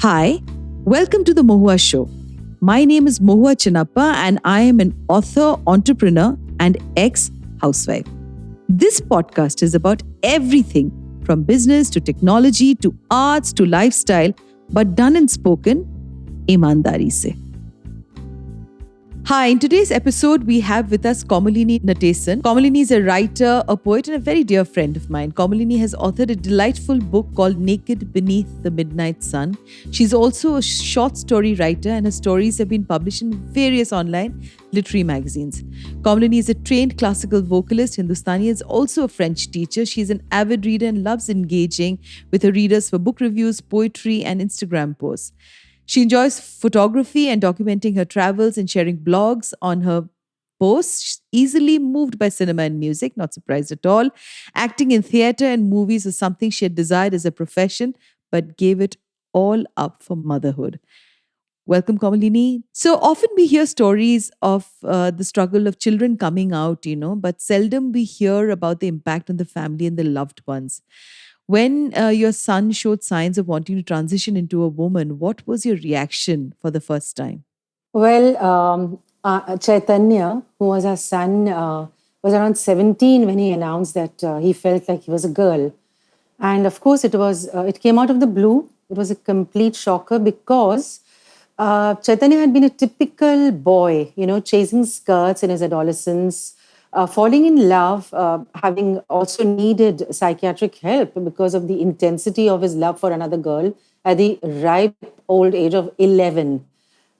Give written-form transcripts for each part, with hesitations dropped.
Hi, welcome to the Mohua Show. My name is Mohua Chinappa and I am an author, entrepreneur, and ex-housewife. This podcast is about everything from business to technology to arts to lifestyle, but done and spoken ईमानदारी से. Hi, in today's episode, we have with us Komalini Natesan. Komalini is a writer, a poet, and a very dear friend of mine. Komalini has authored a delightful book called Naked Beneath the Midnight Sun. She's also a short story writer, and her stories have been published in various online literary magazines. Komalini is a trained classical vocalist. Hindustani is also a French teacher. She's an avid reader and loves engaging with her readers for book reviews, poetry, and Instagram posts. She enjoys photography and documenting her travels and sharing blogs on her posts. She's easily moved by cinema and music, not surprised at all. Acting in theatre and movies was something she had desired as a profession, but gave it all up for motherhood. Welcome, Komalini. So often we hear stories of the struggle of children coming out, but seldom we hear about the impact on the family and the loved ones. When your son showed signs of wanting to transition into a woman, what was your reaction for the first time? Well, Chaitanya, who was our son, was around 17 when he announced that he felt like he was a girl. And of course, it came out of the blue. It was a complete shocker because Chaitanya had been a typical boy, chasing skirts in his adolescence, falling in love, having also needed psychiatric help because of the intensity of his love for another girl at the ripe old age of 11.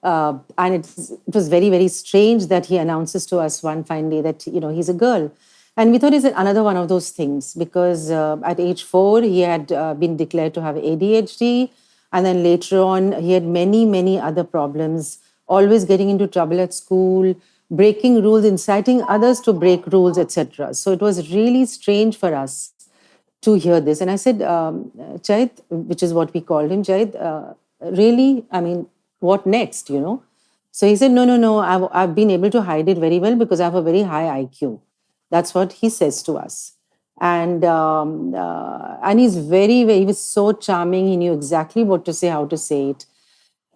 And it was very, very strange that he announces to us one fine day that, he's a girl. And we thought it's another one of those things because at age 4, he had been declared to have ADHD. And then later on, he had many, many other problems, always getting into trouble at school, breaking rules, inciting others to break rules, etc. So it was really strange for us to hear this. And I said, Chait, which is what we called him, Chait, really, I mean, what next, So he said, no, I've been able to hide it very well because I have a very high IQ. That's what he says to us. And he's he was so charming. He knew exactly what to say, how to say it.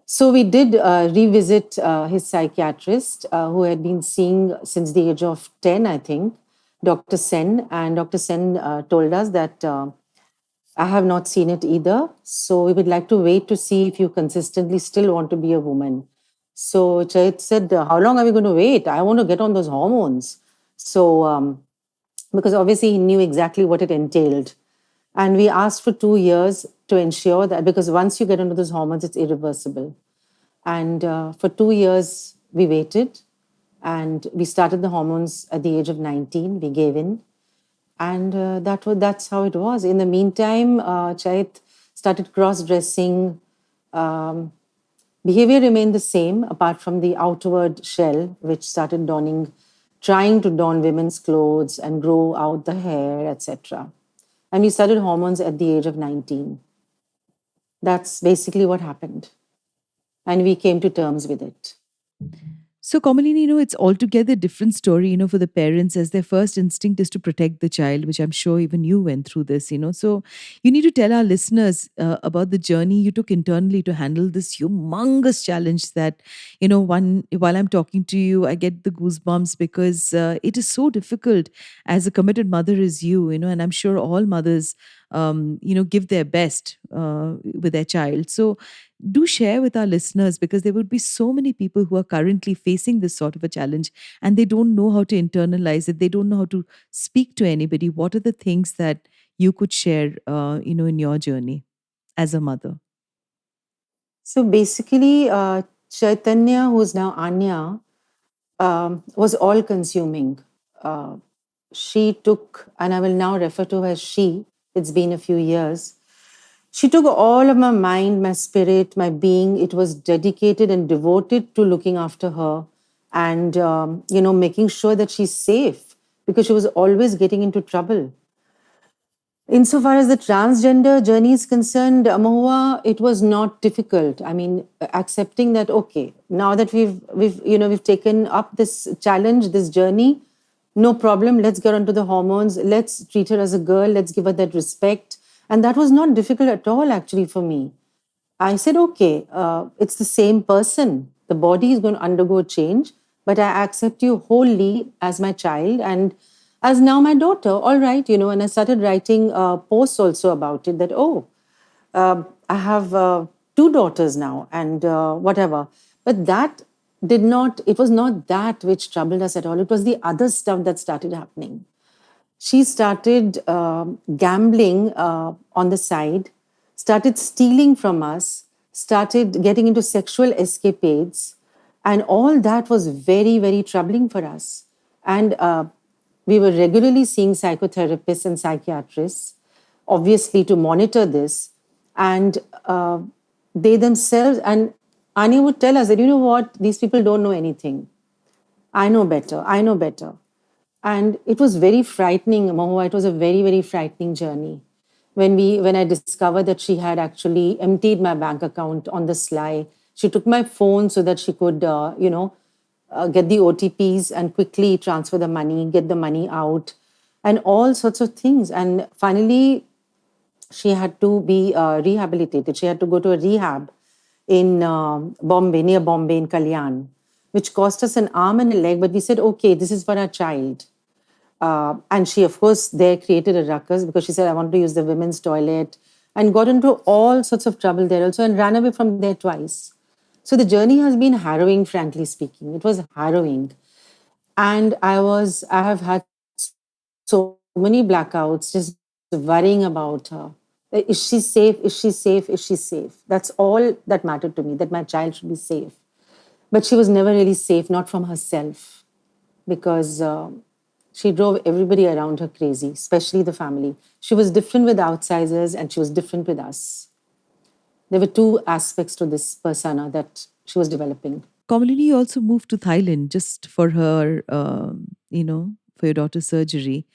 So we did revisit his psychiatrist, who had been seeing since the age of 10, I think, Dr. Sen. And Dr. Sen told us that I have not seen it either. So we would like to wait to see if you consistently still want to be a woman. So Chait said, how long are we going to wait? I want to get on those hormones. So, because obviously he knew exactly what it entailed. And we asked for 2 years to ensure that, because once you get onto those hormones, it's irreversible. And for 2 years, we waited and we started the hormones at the age of 19. We gave in. And that's how it was. In the meantime, Chait started cross-dressing. Behavior remained the same, apart from the outward shell, which started trying to don women's clothes and grow out the hair, etc. And we started hormones at the age of 19. That's basically what happened. And we came to terms with it. So, Komalini, it's altogether a different story, for the parents, as their first instinct is to protect the child, which I'm sure even you went through this, So, you need to tell our listeners about the journey you took internally to handle this humongous challenge that, while I'm talking to you, I get the goosebumps because it is so difficult as a committed mother as you, and I'm sure all mothers, give their best with their child. So, do share with our listeners because there would be so many people who are currently facing this sort of a challenge and they don't know how to internalize it. They don't know how to speak to anybody. What are the things that you could share, in your journey as a mother? So basically, Chaitanya, who's now Anya, was all consuming. She took, and I will now refer to her as she, it's been a few years. She took all of my mind, my spirit, my being. It was dedicated and devoted to looking after her and, making sure that she's safe because she was always getting into trouble. Insofar as the transgender journey is concerned, Mahua, it was not difficult. I mean, accepting that, okay, now that we've taken up this challenge, this journey, no problem. Let's get onto the hormones. Let's treat her as a girl. Let's give her that respect. And that was not difficult at all, actually, for me. I said, okay, it's the same person. The body is going to undergo change, but I accept you wholly as my child and as now my daughter. All right, and I started writing posts also about it that, I have two daughters now and whatever. But it was not that which troubled us at all. It was the other stuff that started happening. She started gambling on the side, started stealing from us, started getting into sexual escapades, and all that was very, very troubling for us. And we were regularly seeing psychotherapists and psychiatrists, obviously, to monitor this. And they themselves, and Anya would tell us that, you know what, these people don't know anything. I know better. I know better. And it was very frightening, Mahua. It was a very, very frightening journey. When I discovered that she had actually emptied my bank account on the sly, she took my phone so that she could, get the OTPs and quickly transfer the money, get the money out, and all sorts of things. And finally, she had to be rehabilitated. She had to go to a rehab in Bombay, near Bombay in Kalyan, which cost us an arm and a leg. But we said, okay, this is for our child. And she, of course, there created a ruckus because she said, I want to use the women's toilet and got into all sorts of trouble there also and ran away from there twice. So the journey has been harrowing, frankly speaking. It was harrowing. And I have had so many blackouts just worrying about her. Is she safe? Is she safe? Is she safe? That's all that mattered to me, that my child should be safe. But she was never really safe, not from herself, because she drove everybody around her crazy, especially the family. She was different with outsiders and she was different with us. There were two aspects to this persona that she was developing. Kamalini also moved to Thailand just for her, for your daughter's surgery.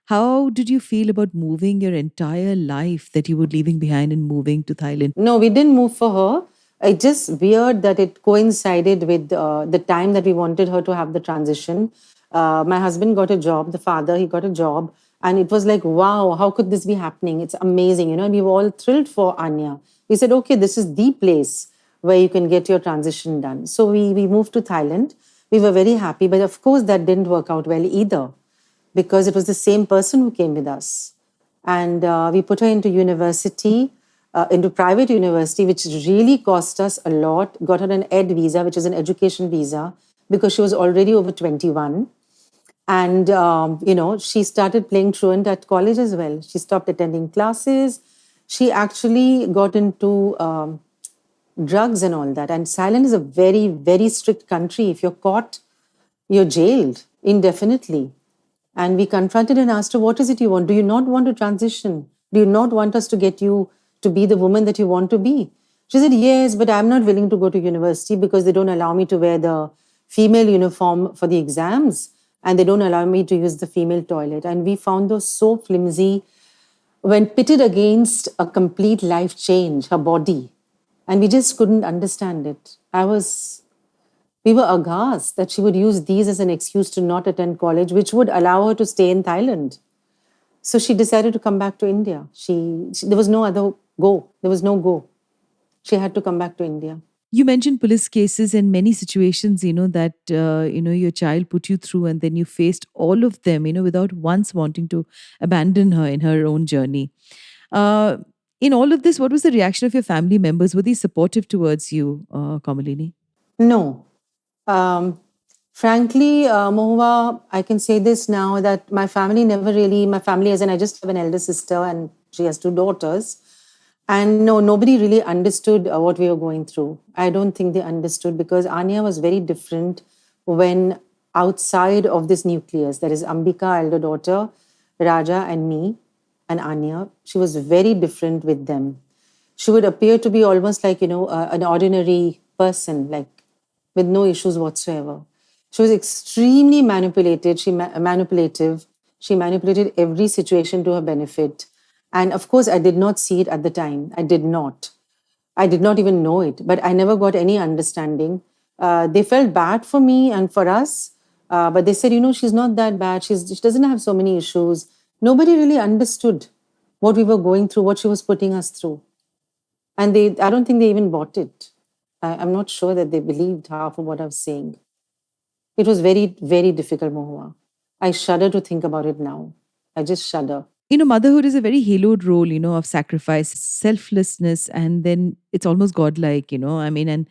How did you feel about moving your entire life that you were leaving behind and moving to Thailand? No, we didn't move for her. It's just weird that it coincided with the time that we wanted her to have the transition. My husband got a job, the father, he got a job. And it was like, wow, how could this be happening? It's amazing, And we were all thrilled for Anya. We said, okay, this is the place where you can get your transition done. So we moved to Thailand. We were very happy. But of course, that didn't work out well either because it was the same person who came with us. And we put her into university, into private university, which really cost us a lot. Got her an ed visa, which is an education visa, because she was already over 21. And, she started playing truant at college as well. She stopped attending classes. She actually got into drugs and all that. And Thailand is a very, very strict country. If you're caught, you're jailed indefinitely. And we confronted and asked her, what is it you want? Do you not want to transition? Do you not want us to get you to be the woman that you want to be? She said, yes, but I'm not willing to go to university because they don't allow me to wear the female uniform for the exams and they don't allow me to use the female toilet. And we found those so flimsy when pitted against a complete life change, her body. And we just couldn't understand it. We were aghast that she would use these as an excuse to not attend college, which would allow her to stay in Thailand. So she decided to come back to India. There was no other go. There was no go. She had to come back to India. You mentioned police cases and many situations, that, your child put you through, and then you faced all of them, without once wanting to abandon her in her own journey. Uh, in all of this, what was the reaction of your family members? Were they supportive towards you, Kamalini? No. Um, Frankly, Mohua, I can say this now that my family never really, my family as in I just have an elder sister and she has two daughters. And no, nobody really understood what we were going through. I don't think they understood because Anya was very different when outside of this nucleus. There is Ambika, elder daughter, Raja, and me, and Anya. She was very different with them. She would appear to be almost like, an ordinary person, like with no issues whatsoever. She was extremely manipulative. She manipulated every situation to her benefit. And of course, I did not see it at the time. I did not. I did not even know it, but I never got any understanding. They felt bad for me and for us, but they said, she's not that bad. She doesn't have so many issues. Nobody really understood what we were going through, what she was putting us through. And I don't think they even bought it. I'm not sure that they believed half of what I was saying. It was very, very difficult, Mohua. I shudder to think about it now. I just shudder. Motherhood is a very haloed role, of sacrifice, selflessness, and then it's almost godlike. I mean, and,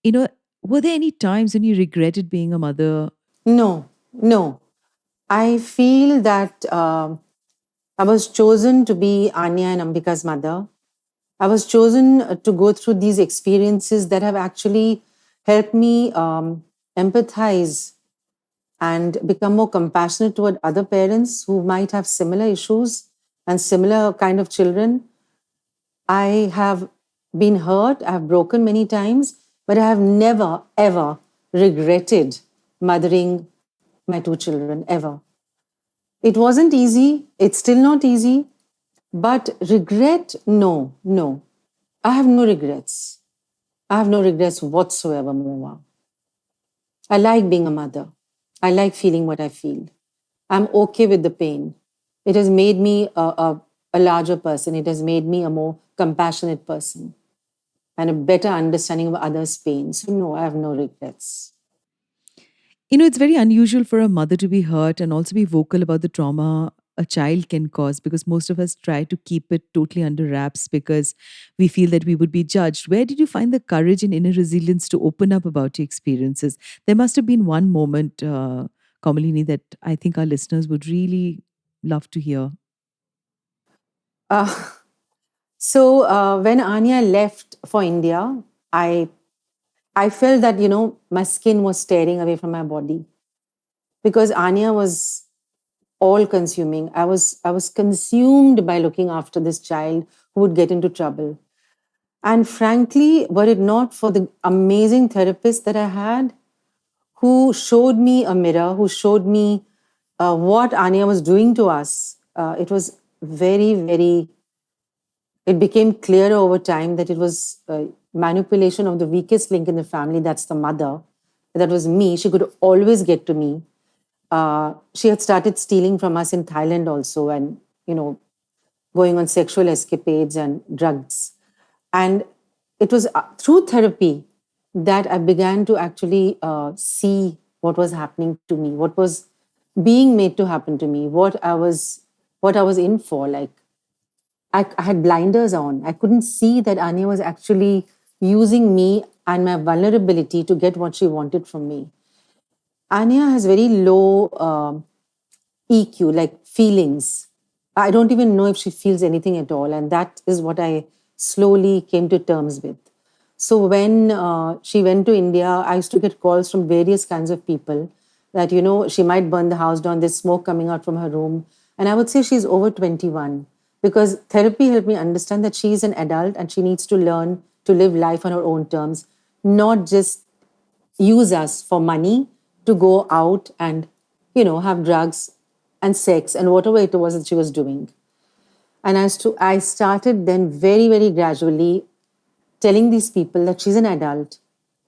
you know, were there any times when you regretted being a mother? No, no. I feel that I was chosen to be Anya and Ambika's mother. I was chosen to go through these experiences that have actually helped me empathize and become more compassionate toward other parents who might have similar issues and similar kind of children. I have been hurt, I have broken many times, but I have never, ever regretted mothering my two children, ever. It wasn't easy, it's still not easy, but regret, no, no. I have no regrets. I have no regrets whatsoever, Moa. I like being a mother. I like feeling what I feel. I'm okay with the pain. It has made me a larger person. It has made me a more compassionate person and a better understanding of others' pain. So, no, I have no regrets. It's very unusual for a mother to be hurt and also be vocal about the trauma a child can cause, because most of us try to keep it totally under wraps because we feel that we would be judged. Where did you find the courage and inner resilience to open up about your experiences? There must have been one moment, Kamalini, that I think our listeners would really love to hear. Uh, so, when Anya left for India, I I felt that, my skin was tearing away from my body because Anya was all consuming. I was consumed by looking after this child who would get into trouble. And frankly, were it not for the amazing therapist that I had, who showed me a mirror, who showed me what Anya was doing to us, it was very, very, it became clearer over time that it was manipulation of the weakest link in the family. That's the mother. That was me. She could always get to me. She had started stealing from us in Thailand also, and going on sexual escapades and drugs. And it was through therapy that I began to actually see what was happening to me, what was being made to happen to me, what I was in for. Like I had blinders on. I couldn't see that Anya was actually using me and my vulnerability to get what she wanted from me. Anya has very low EQ, like feelings. I don't even know if she feels anything at all. And that is what I slowly came to terms with. So when she went to India, I used to get calls from various kinds of people that, she might burn the house down, there's smoke coming out from her room. And I would say she's over 21 because therapy helped me understand that she's an adult and she needs to learn to live life on her own terms, not just use us for money to go out and, have drugs and sex and whatever it was that she was doing. And I started then very, very gradually telling these people that she's an adult.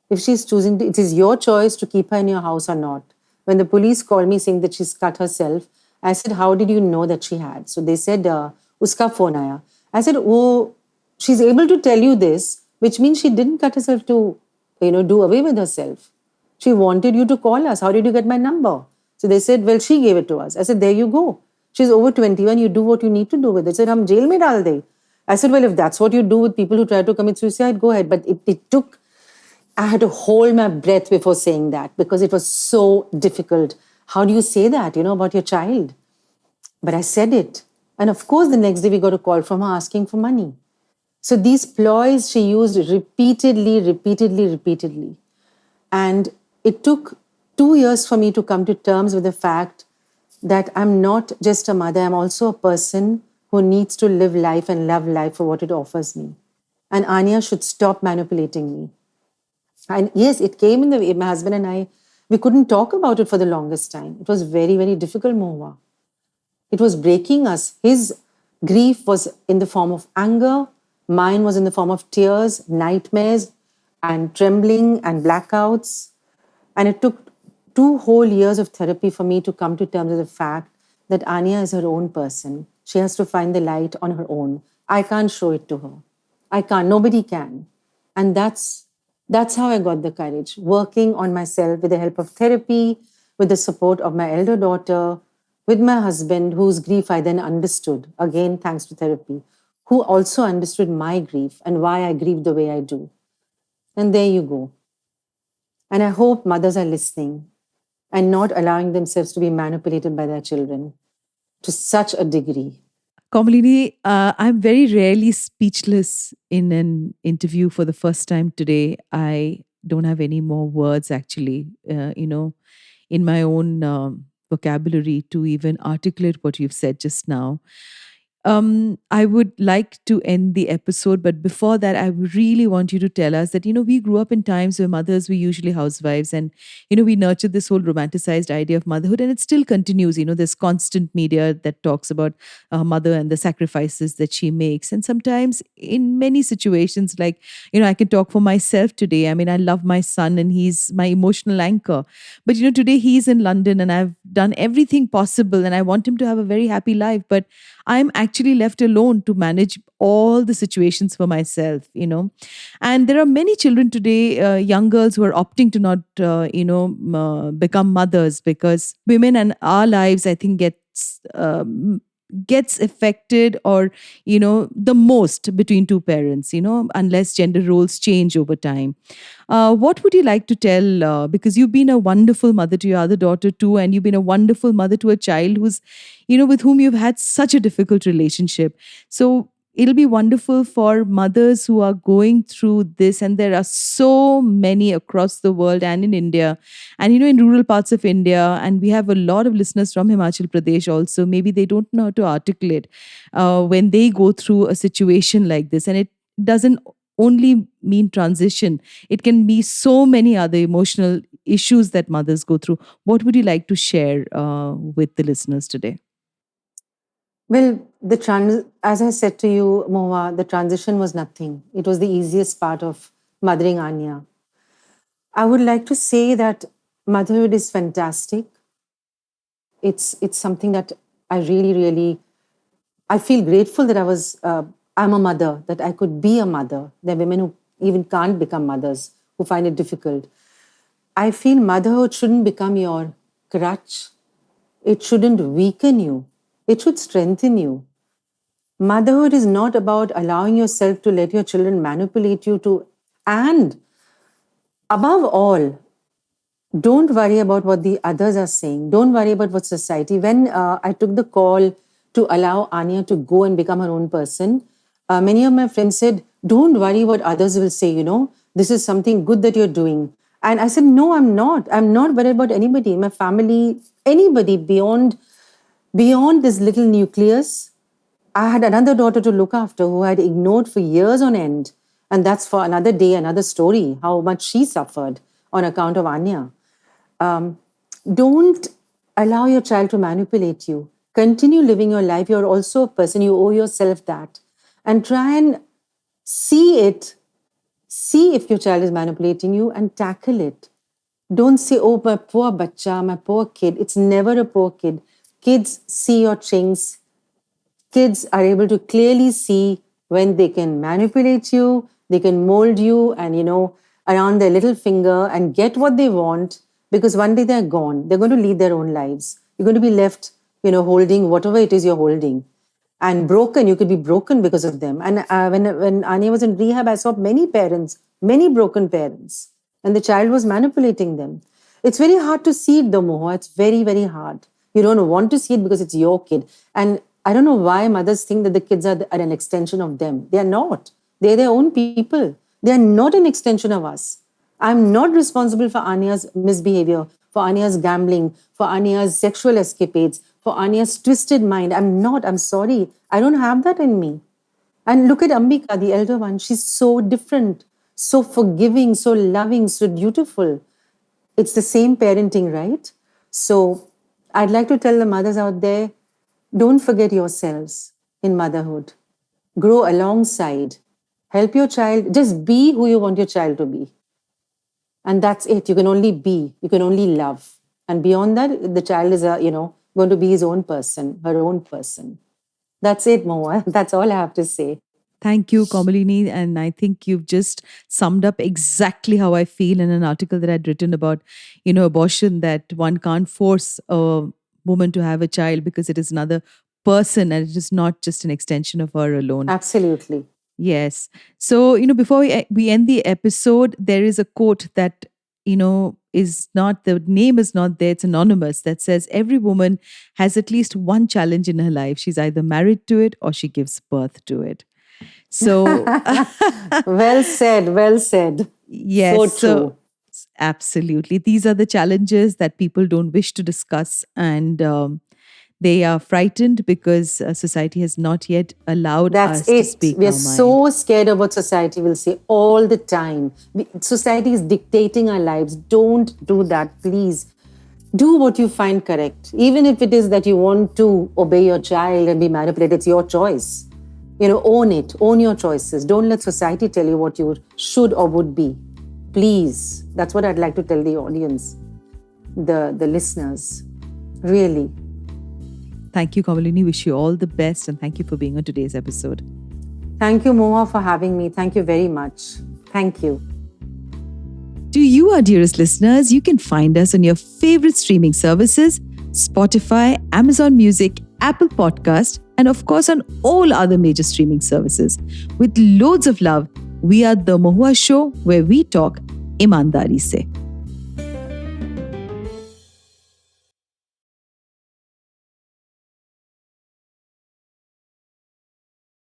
If she's choosing to, it is your choice to keep her in your house or not. When the police called me saying that she's cut herself, I said, how did you know that she had? So they said, uska phone aaya. I said, oh, she's able to tell you this, which means she didn't cut herself to, do away with herself. She wanted you to call us. How did you get my number? So they said, well, she gave it to us. I said, there you go. She's over 21. You do what you need to do with it. They said, hum jail mein dal de. I said, well, if that's what you do with people who try to commit suicide, go ahead. But it took, I had to hold my breath before saying that because it was so difficult. How do you say that, about your child? But I said it. And of course, the next day we got a call from her asking for money. So these ploys she used repeatedly, repeatedly, repeatedly. And it took 2 years for me to come to terms with the fact that I'm not just a mother, I'm also a person who needs to live life and love life for what it offers me. And Anya should stop manipulating me. And yes, it came in the way. My husband and I, we couldn't talk about it for the longest time. It was very, very difficult, Mohua. It was breaking us. His grief was in the form of anger. Mine was in the form of tears, nightmares, and trembling and blackouts. And it took 2 whole years of therapy for me to come to terms with the fact that Anya is her own person. She has to find the light on her own. I can't show it to her. I can't. Nobody can. And that's how I got the courage. Working on myself with the help of therapy, with the support of my elder daughter, with my husband, whose grief I then understood, again, thanks to therapy, who also understood my grief and why I grieve the way I do. And there you go. And I hope mothers are listening and not allowing themselves to be manipulated by their children to such a degree. Komalini, I'm very rarely speechless in an interview for the first time today. I don't have any more words actually, in my own vocabulary to even articulate what you've said just now. I would like to end the episode, but before that, I really want you to tell us that, we grew up in times where mothers were usually housewives and, we nurtured this whole romanticized idea of motherhood and it still continues. There's constant media that talks about mother and the sacrifices that she makes. And sometimes in many situations, like, I can talk for myself today. I mean, I love my son and he's my emotional anchor. But, today he's in London and I've done everything possible and I want him to have a very happy life. But I'm actually left alone to manage all the situations for myself. And there are many children today, young girls who are opting to not, become mothers because women and our lives, I think, gets affected or the most between two parents unless gender roles change over time. What would you like to tell? Because you've been a wonderful mother to your other daughter too, and you've been a wonderful mother to a child who's, with whom you've had such a difficult relationship. So it'll be wonderful for mothers who are going through this, and there are so many across the world and in India, and in rural parts of India, and we have a lot of listeners from Himachal Pradesh also. Maybe they don't know how to articulate when they go through a situation like this, and it doesn't only mean transition. It can be so many other emotional issues that mothers go through. What would you like to share with the listeners today? Well, as I said to you, Moa, the transition was nothing. It was the easiest part of mothering Anya. I would like to say that motherhood is fantastic. It's something that I really, really, I feel grateful that I'm a mother, that I could be a mother. There are women who even can't become mothers, who find it difficult. I feel motherhood shouldn't become your crutch. It shouldn't weaken you. It should strengthen you. Motherhood is not about allowing yourself to let your children manipulate you to, and above all, don't worry about what the others are saying. Don't worry about what society. When I took the call to allow Anya to go and become her own person, many of my friends said, "Don't worry what others will say. This is something good that you're doing." And I said, "No, I'm not. I'm not worried about anybody, my family, anybody beyond this little nucleus. I had another daughter to look after who I had ignored for years on end. And that's for another day, another story, how much she suffered on account of Anya. Um, don't allow your child to manipulate you. Continue living your life. You're also a person, you owe yourself that. And try and see it, see if your child is manipulating you and tackle it. Don't say, "Oh, my poor bacha, my poor kid." It's never a poor kid. Kids see your chinks. Kids are able to clearly see when they can manipulate you, they can mold you and, around their little finger and get what they want, because one day they're gone. They're going to lead their own lives. You're going to be left, holding whatever it is you're holding. And broken, you could be broken because of them. And when Anya was in rehab, I saw many parents, many broken parents, and the child was manipulating them. It's very hard to see it, though, Moha. It's very, very hard. You don't want to see it because it's your kid. And I don't know why mothers think that the kids are an extension of them. They are not. They're their own people. They are not an extension of us. I'm not responsible for Anya's misbehavior, for Anya's gambling, for Anya's sexual escapades, for Anya's twisted mind. I'm not. I'm sorry. I don't have that in me. And look at Ambika, the elder one. She's so different, so forgiving, so loving, so beautiful. It's the same parenting, right? So I'd like to tell the mothers out there, don't forget yourselves in motherhood. Grow alongside. Help your child. Just be who you want your child to be. And that's it. You can only be. You can only love. And beyond that, the child is, going to be his own person, her own person. That's it, Moa. That's all I have to say. Thank you, Kamalini. And I think you've just summed up exactly how I feel in an article that I'd written about, abortion, that one can't force a woman to have a child because it is another person and it is not just an extension of her alone. Absolutely. Yes. So, before we end the episode, there is a quote that, is not, the name is not there, it's anonymous, that says, every woman has at least one challenge in her life. She's either married to it or she gives birth to it. So, Well said. Well said. yes. So true. Absolutely. These are the challenges that people don't wish to discuss. And they are frightened because society has not yet allowed That's us to it. speak We're our mind. so scared of what society will say all the time. Society is dictating our lives. Don't do that, please. Do what you find correct. Even if it is that you want to obey your child and be manipulated, it's your choice. Own it. Own your choices. Don't let society tell you what you should or would be. Please. That's what I'd like to tell the audience, the listeners. Really. Thank you, Kamalini. Wish you all the best and thank you for being on today's episode. Thank you, Moha, for having me. Thank you very much. Thank you. To you, our dearest listeners, you can find us on your favorite streaming services, Spotify, Amazon Music, Apple Podcast, and of course on all other major streaming services. With loads of love, we are The Mahua Show, where we talk Imandari Se.